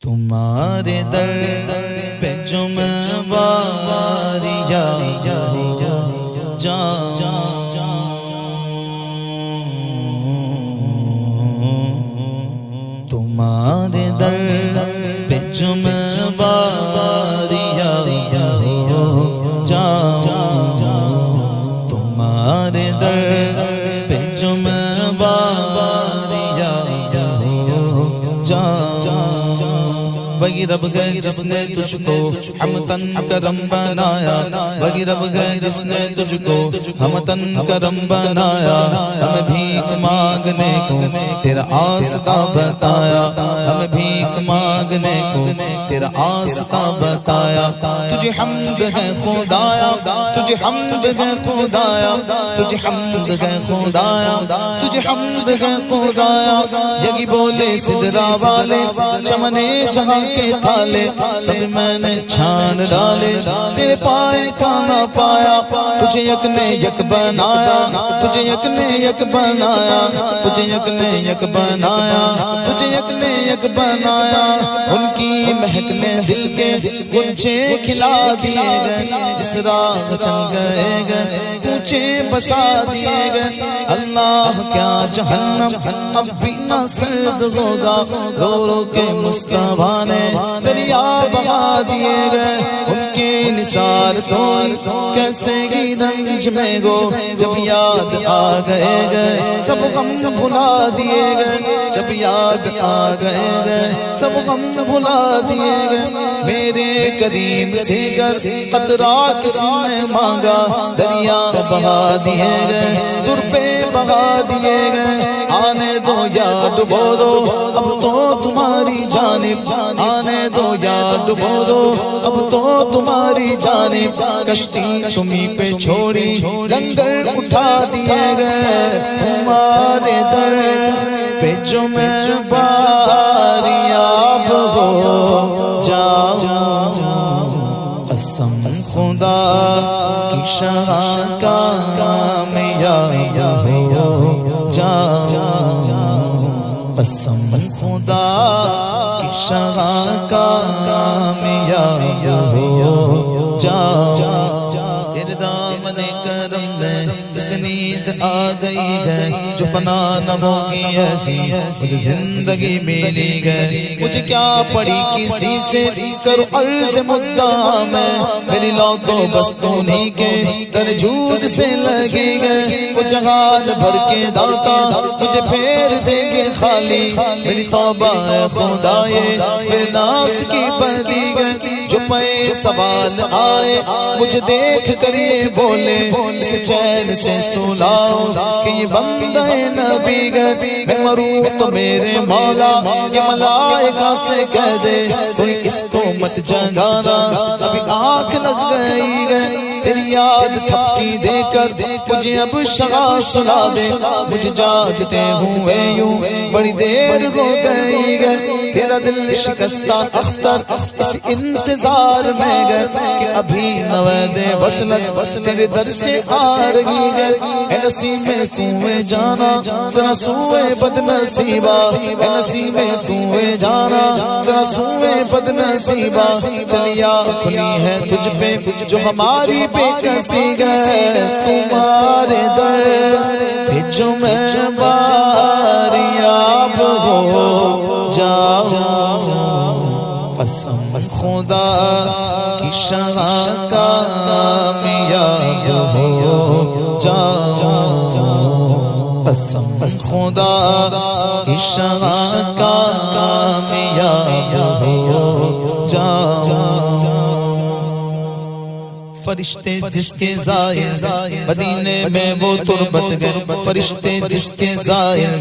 تمہارے در پہ جو میں واریہ تمہارے در پہ جو میں واریہ تمہارے در پہ جو میں واریہ وہی رب ہے جس نے تجھ کو ہمتن کرم بنایا، وہی رب ہے جس نے تجھ کو ہمتن کرم بنایا، ہمیں بھیک مانگنے کو تیرا آستہ بتایا، ہمیں بھیک مانگنے کو تیرا آستہ بتایا۔ تجھے حمد ہے خدایا، تجھے حمد ہے خدایا، تجھے حمد ہے خدایا، تجھے حمد ہے خدایا۔ یہی بولے سدرا والے چمنے جہاں کے تھالے، سب میں نے چھان ڈالے، تیرے پائے کا نہ پایا۔ تجھے یک نے یک بنایا، تجھے یک نے یک بنایا، تجھے یک نے یک بنایا، تجھے یک نے یک بنایا۔ ان کی مہک نے دل کے گنچے کھلا دیے گئے، جس راہ چل گئے کوچے بسا دیے گئے۔ اللہ کیا جہنم اب بھی نہ سرد ہوگا، رو رو کے مصطفیٰ نے دریا بہا دیے گئے۔ ان کے نثار تو کیسے ہی رنج میں گو، جب یاد آ گئے سب غم بھلا دیے گئے، جب یاد آ گئے سب غم بھلا دیے گئے۔ میرے کریم سے گر قطرہ کسی نے مانگا، دریا بہا دیے گئے، در پہ بہا دیے گئے۔ آنے دو یا ڈبو دو اب تو تمہاری جانب، آنے دو یا ڈبو دو اب تو تمہاری جانب۔ کشتی تمہیں پہ چھوڑی لنگر اٹھا دیے گئے، تمہارے در پہ جو میں باریاب ہو جاؤں، قسم خدا کی شاہ کا کامیاب ہو جاؤں، قسم خدا کی شاہ کا کامیاب ہو جاؤں۔ تیرے دامن کرم میں جس نیند آ گئی ہے، جو فنا نہ ہوگی ایسی اسے زندگی ملی گئے۔ مجھے کیا پڑی کسی سے کرو عرض مدعا میں، میری لو تو بس انہی کے در جود سے لگی گئے۔ وہ جہاز بھر کے داتا مجھے پھیر دیں گے خالی، میری توبہ ہے خدائے میرے ناس کی پردی گئے۔ جو پہ سوال آئے مجھے دیکھ کر یہ بولے، اسے چین سے سناؤ کہ یہ بندہ نبی گئے۔ میں مروں تو میرے مولا یہ ملائکہ سے کہہ دے، کوئی اس کو مت جگانا ابھی آنکھ لگ گئی گئے۔ تیری یاد تھپکی دے کر مجھے اب شغا سنا دے، مجھے جاگتے ہوئے یوں بڑی دیر ہو گئی گئے۔ تیرا دل شکستہ اختر اس انتظار میں گئے کہ ابھی نوید وصلت تیرے در سے آ رہی ہے۔ اے نصیب میں سوئے جانا ذرا سوئے بد نصیبہ، اے نصیب میں سوئے جانا ذرا سوئے بد نصیبہ۔ چلیا کھلی ہے تجھ پہ جو ہماری بے کسی گئے، تمہارے در پہ جو میں باریاب ہو جاؤں، قسم خدا کی شاہ کا کامیاب ہو جاؤں، قسم خدا کی شاہ کا کامیاب ہو جاؤں۔ فرشتے جس کے زائر مدینے میں وہ تربت گئے، فرشتے جس کے زائر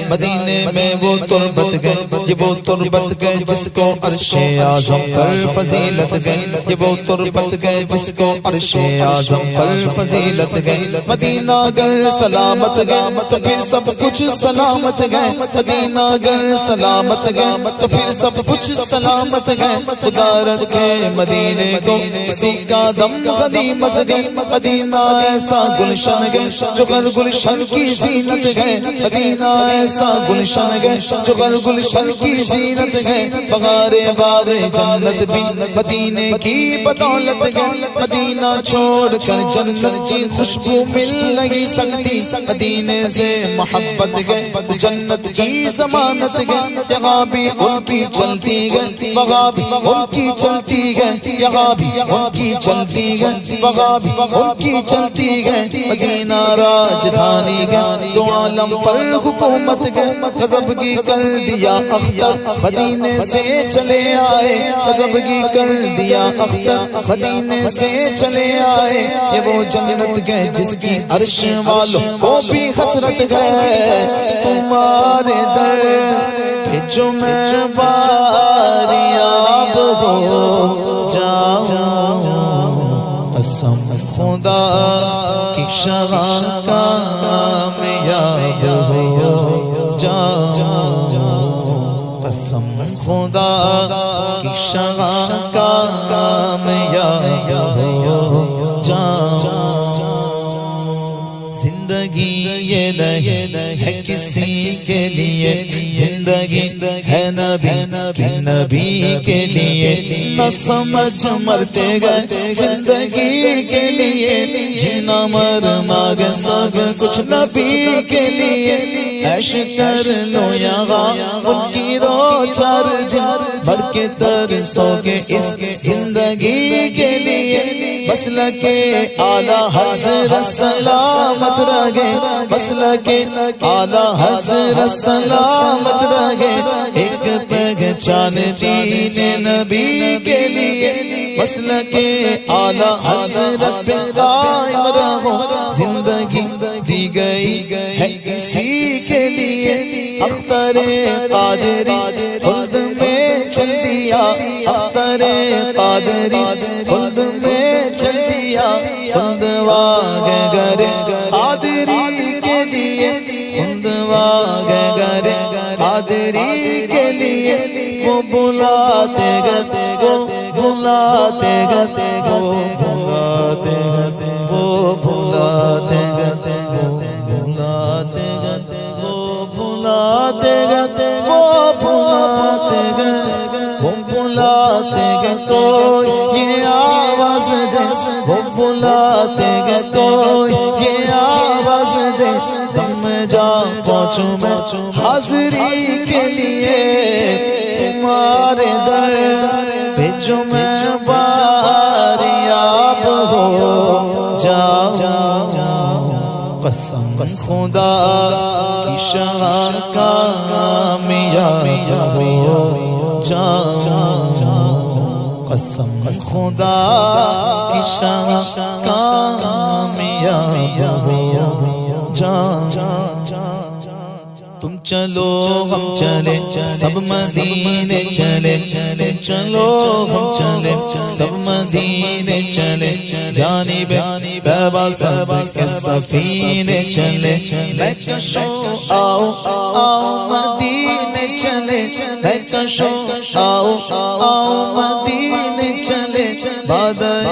مدینے میں وہ تربت گئے، یہ وہ تربت گئے جس کو عرش اعظم پر فضیلت گئے، یہ وہ تربت گئے جس کو عرش اعظم پر فضیلت گئے۔ مدینہ گر سلامت گئے تو پھر سب کچھ سلامت گئے، مدینہ گر سلامت گئے تو پھر سب کچھ سلامت گئے۔ خدا رکھے مدینے کو کسی کا دم غنیمت گئے مدینہ ایسا گلشن گئے جو ہر گلشن کی زینت گئے مدینہ ایسا گلشن گئے جو ہر گلشن کی زینت گئے بغار باغ جنت بھی مدینے کی بدولت گئے مدینہ چھوڑ کر جنت کی خوشبو مل نہیں سکتی مدینے سے محبت گئے جنت کی ضمانت گئے یہاں بھی ان کی چلتی گئے وہاں بھی ان کی چلتی گئے یہاں بھی ان کی چلتی گئے وہاں بھی ان کی چلتی گئے مدینہ راجدھانی گئے دو عالم پر حکومت گئے غضبگی کر دیا اختر مدینے سے چلے آئے غضبگی کر دیا اختر مدینے سے چلے آئے یہ وہ جنت گئے جس کی عرش والوں کو بھی حسرت گئے تمہارے در پہ جو میں باریاب ہو جاؤں قسم خدا کی شغال کامیاب ہو جاؤں قسم خدا کی شغال کامیاب ہو جاؤں زندگی یہ نہیں ہے کسی کے لیے زندگی ہے نبی کے لیے نہ سمجھ مرتے گئے زندگی کے لیے جینا مرنا گئے سب کچھ نبی کے لیے عیش کر لو یہاں ان کی رو چار جن بھر کے ترسو گے اس زندگی کے لیے مسلک اعلیٰ حضرت سلامت رہے مسلک اعلیٰ حضرت سلامت رہے ایک پہچان دین نبی کے لیے مسلک اعلیٰ حضرت پہ قائم رہو زندگی دی گئی ہے اسی کے لیے اختر قادری خلد میں چل دیا اختر قادری خلد میں چل دیا خلد واگے گر قادری کے لیے خلد واگے گر قادری کے لیے وہ بلاتے گتے وہ بلاتے گتے وہ بلاتے گتے وہ بلاتے گتے وہ بلاتے گتے وہ بلاتے گتے وہ بلاتے گتے وہ بلاتے گے تو یہ آواز دے وہ بلاتے گے تو یہ آواز دے تم جا پہنچوں میں حاضری کے لیے تمہارے در پہ جو میں باریاب ہو جاؤں قسم خدا کی شان کامیاب ہو جاؤں قسم خدا کی شان کامیاب ہو جاؤں تم چلو ہم چلے سب مدینے چلے تم چلو ہم چلے سب مدینے چلے جانب بابا سب کے سفینے چلے میں کشو آؤ آؤ مدینے چلے میں کشو آؤ آؤ مدینے چلے بادل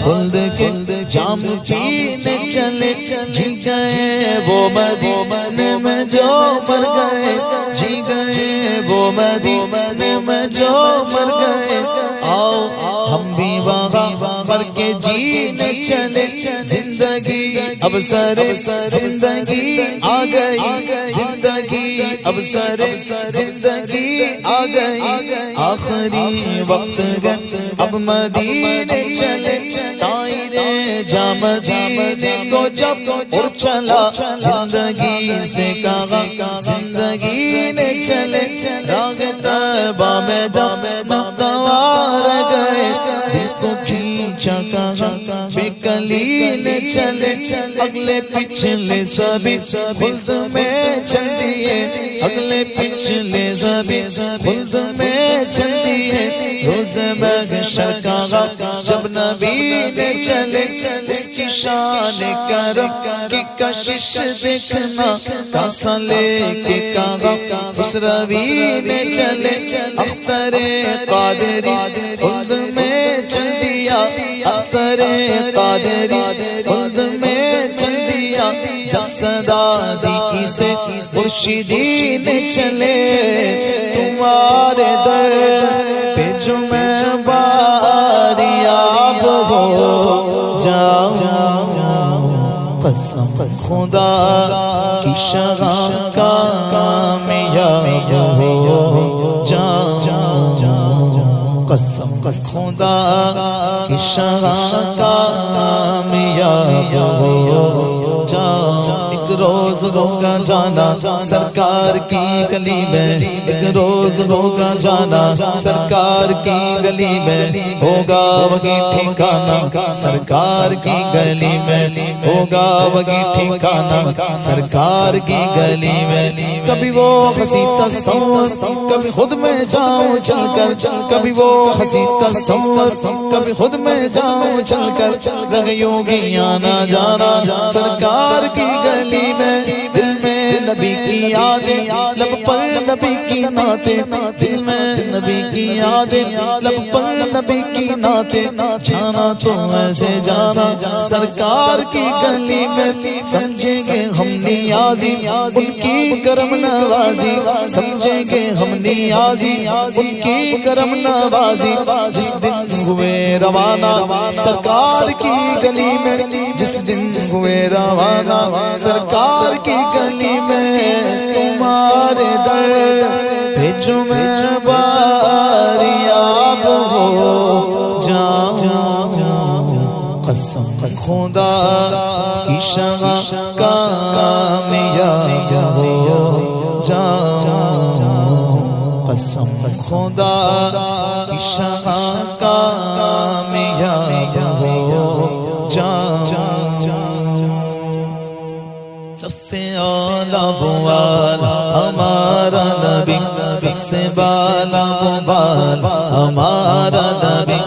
خلد کے جام پینے چلے جی گئے وہ مدینے میں جو مر گئے جی گئے وہ مدینے میں جو مر گئے آؤ ہم بھی وہاں مر کے جینے چلے زندگی اب سر زندگی آ گئی زندگی اب سر زندگی آ گئی آخری وقت گئے اب مدینے چلے تائرے جا مدینے کو جب اڑ چلا زندگی سے کہا زندگی نے چلے راگ طیبہ میں جب نقدوار گئے دل کو کھینچا کہا بے کلی نے چلے اگلے پچھلے سبھی خلد میں چل دیے اگلے پچھلے سبھی خلد میں چل دیے روز محشر کہا جب نبی نے چلے اس کی شان کرم کی کشش دیکھنا کاسا لے کے کہا اس روی نے چلے اختر قادری خلد میں چل دیا اختر قادری خلد میں چل دیا جب صدا دی اسے مرشدی نے چلے تمہارے در پہ جو میں باریاب ہو جاؤں قسم خدا کی شغاں کامیاب ہو جاؤں قسم خدا کی شغاں کامیاب ہو جاؤں ایک روز ہوگا جانا سرکار کی گلی میں ایک روز ہوگا جانا سرکار کی گلی میں ہوگا وہی ٹھکانا سرکار کی گلی میں ہوگا وہی ٹھکانا سرکار کی گلی میں کبھی وہ ہنسی تصور کبھی خود میں جاؤں چل کر کبھی وہ ہنسی تصور کبھی خود میں جاؤں چل کر رہیوں گی آنا جانا سرکار کی گلی میں دل میں نبی کی یادیں لب پر نبی کی نعتیں دل میں نبی کی یادیں لب پر نبی کی نعتیں جانا تو ایسے جانا سرکار کی گلی میں سمجھیں گے ہم نیازی ان کی کرم نوازی سمجھیں گے ہم نیازی ان کی کرم نوازی جس دن ہوئے روانہ سرکار کی گلی میں جس دن ہوئے روانہ سرکار کی گلی میں تمہارے در پہ جو میں باریاب ہو جاؤں قسم خدا کی شغاں کامیاب ہو جاؤں قسم خدا کی شغاں کامیاب ہو جاؤں سب سے اعلیٰ وہ والا ہمارا نبی سب سے بالا وہ والا ہمارا نبی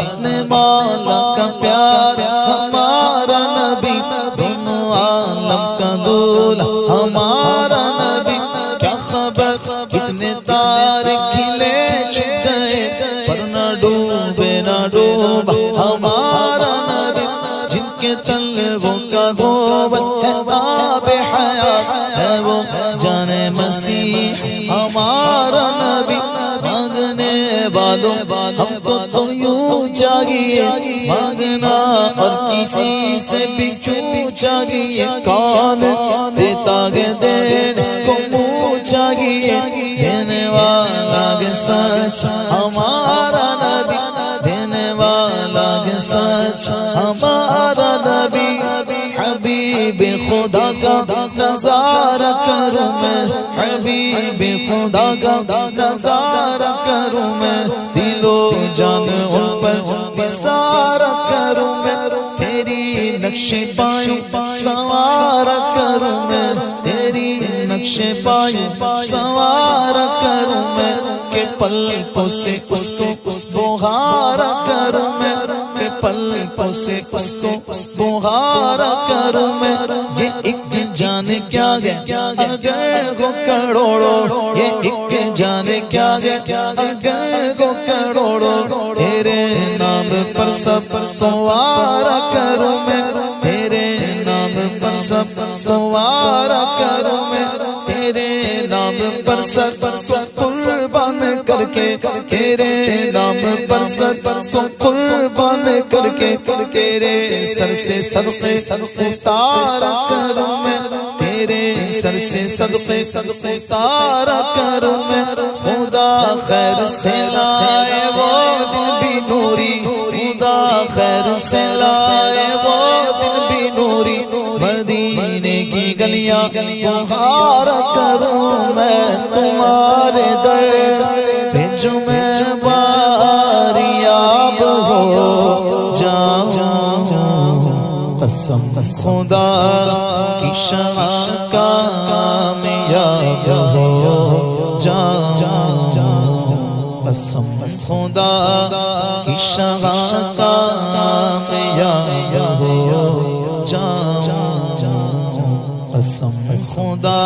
اپنے مولا کا پیار ہمارا نبی دونوں عالم کا دولہ ہمارا نبی کیا خبر کتنے تارے کھلے چھپ گئے پر نہ ڈوبے نہ ڈوبا ہمارا نبی جن کے طلبوں کا دھوبل ہے آب حیات ہے وہ جان مسیح ہمارا نبی مانگنے والوں ہم کو تو یوں چاہیے مانگنا اور کسی سے بھی کیوں چاہیے کون دیتا گے دینے کو منہ چاہیے دینے والا گے سچ ہمارا نبی دینے والا گے سچ ہمارا نبی حبیب خدا کا نظارہ کروں میں حبیب خدا کا نظارہ کروں میں دل و جان ان پر نثارہ کروں میں تیری نقش پائیں سوارہ کروں میں تیری نقش پائیں سوارہ کروں میں کہ پلکوں سے اس کو بہارا کروں میں کہ پلکوں سے اس کو بہارا کروں میں یہ ایک جان کیا گیا اگر کو کروڑوں یہ ایک جان کیا گیا اگر کو کروڑوں تیرے نام پر سب سوارا کروں میں تیرے نام پر سب سوارا کروں میں تیرے نام پر سب قربان کر کے تیرے نام پر سب قربان کر کے تیرے سر سے صدقے اتارا کروں میں تیرے سر سے صدقے اتارا کروں میں خدا خیر سے لائے وہ دن بھی نوری خدا خیر سے لائے وہ دن بھی نوری مدینے کی گلیاں بہارا کروں میں تمہارے در پہ جو میں باریاب ہو جاؤں قسم خدا کی شغاں کامیاب ہو جاؤں قسم خدا کی شغاں کامیاب ہو جاؤں قسم خدا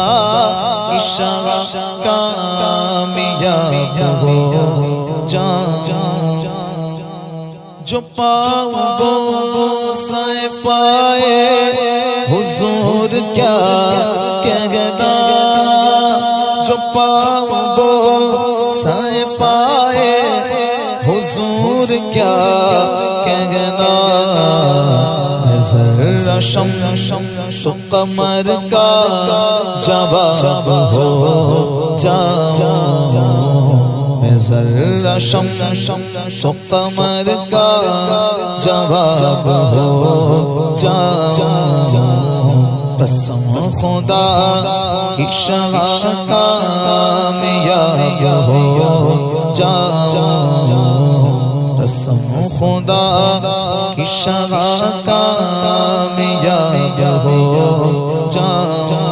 کی شغاں کامیاب ہو جاؤں جو پاؤں بوسہ پائے حضور کیا کہنا، جو پاؤں بوسہ پائے حضور کیا کہنا، ذرا شمس و قمر کا جواب ہو جاؤں، میں ذرا شمس و قمر کا جواب ہو جاؤں، قسم خدا کی شاہ کامیاب ہو جاؤں، قسم خدا کی شاہ کامیاب ہو جاؤں،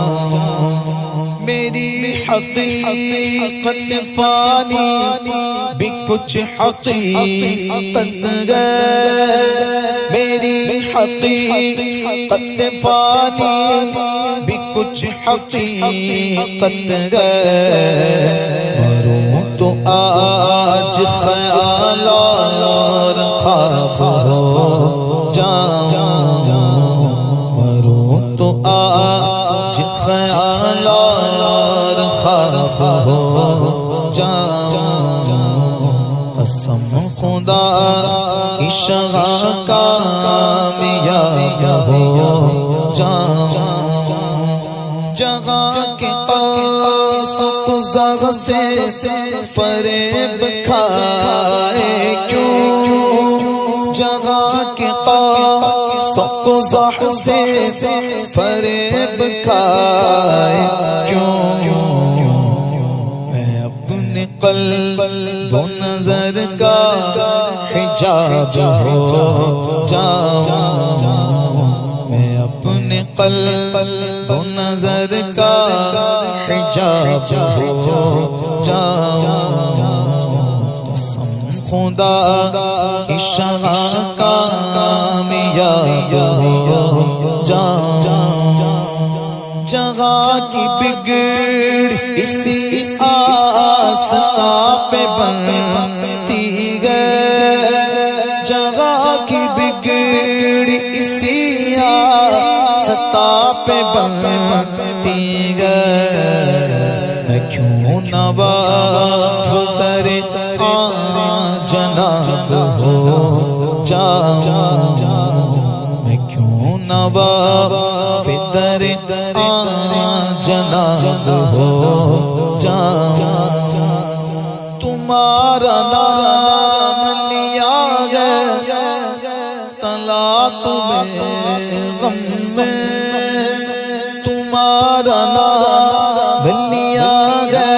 میری حقیقت فانی بھی کچھ حقیقت ہے، میری حقیقت فانی بھی کچھ حقیقت ہے، مروں تو آج خیال اور خواب ہو جاؤں، مروں تو آج خیال اور خواب ہو جاؤں، قسم خدا کی شاہ کامیاب ہو جاؤں، جہاں کے قوس قزح سے فریب کھائے کیوں، جہاں کے قوس قزح سے فریب کھائے کیوں، میں اپنے قلب و نظر کا حجاب ہو جاؤں، میں اپنے قلب و نظر کا حجاب ہو جاؤں، قسم خدا کی شاہ کامیاب ہو جاؤں، جہاں کی بگڑ اسی آسان پہ بنتی ہے، جہاں کی بگڑ اسی آسان پہ بنتی ہے، میں کیوں نہ وقف کرے جناب ہو جاؤں، میں کیوں نہ وقف کرے جناب ہو جاؤں، تمہارا نام لیا ہے تلا تمہیں غم میں، تمہارا نام لیا ہے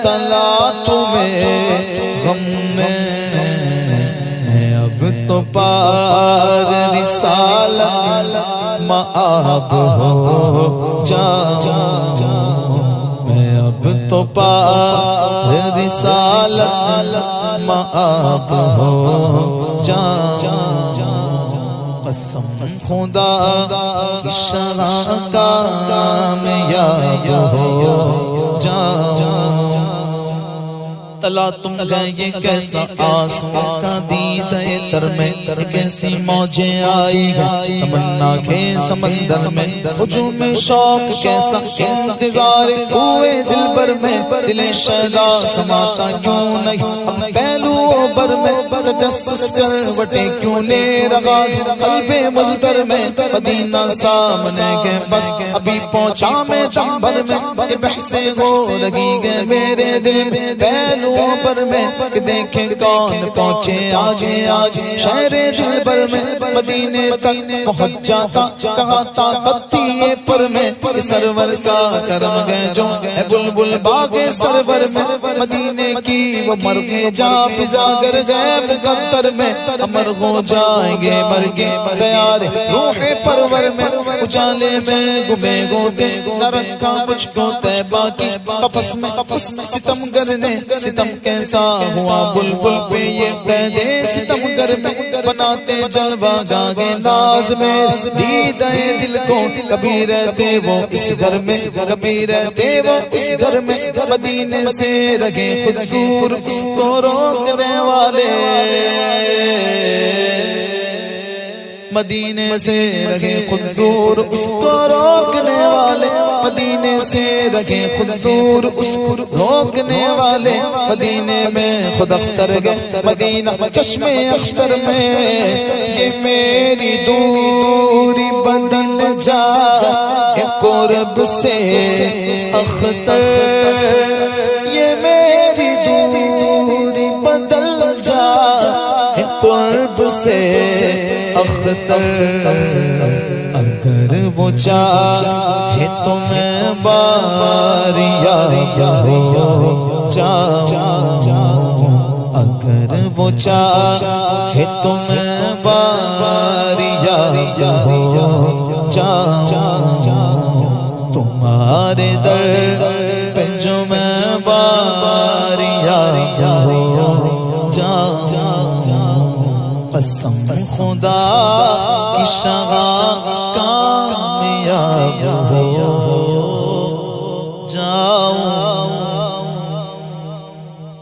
تلا تمہیں غم میں، میں اب تو پار رسالت مآب ہو جاؤں، میں اب تو پار رسالت مآب ہو جاؤں، قسم خدا کی شاہ کامیاب ہو جاؤں، تلا تم گئے یہ کیسا آنسو کا دیدہ تر میں، کیسی موجیں آئی ہیں تمنا کے سمندر میں، ہجوم شوق کیسا انتظار ہوئے دل بر میں، دل شیدا سماتا کیوں نہیں اب پہلوؤں پر میں، تجسس کروٹیں کیوں لے رہا قلب مزدر میں، مدینہ سامنے کے بس ابھی پہنچا میں دم بھر میں، یہ بحثیں ہو لگی گئے میرے دل میں پہلو پر میں، کہ دیکھیں کون پہنچے آجے آج شہر دل بر میں، مدینے تک پہنچ جاتا کہاں طاقت تھی یہ پر میں، کہ سرور کا کرم گئے جو ہے بلبل باغ سرور میں، مدینے کی وہ مرغے جا فضا گر گئے مقدر میں، امر ہو جائیں گے مرگے تیار روح پرور میں، اجالے میں گمے گوتے نہ رکھا مجھ کو طیبہ کی قفس میں، اس ستم گر نے ستم کیسا ہوا بلبل پہ یہ قید ستم گر میں، بناتے جلوہ جاگے ناز میں، دیدہ دل کو کبھی رہتے وہ اس گھر میں، کبھی رہتے وہ اس گھر میں، مدینے سے رہے خود دور اس کو روکنے والے مدینے سے رہے خود دور اس کو روکنے والے، مدینے سے رہے خود دور اس کو روکنے والے، مدینے میں خود اختر گئے مدینہ چشم اختر میں، یہ میری دوری بدل جائے قرب سے اختر، یہ میری دوری بدل جائے قرب سے اختر، اگر وہ چاہے تو میں باریا ہو جاؤں، اگر وہ چاہے تو میں باریا ہو جاؤں، تمہارے در پہ جو میں باریا ہو جاؤں، قسم خدا کی شغاف کامیاب ہو جاؤں۔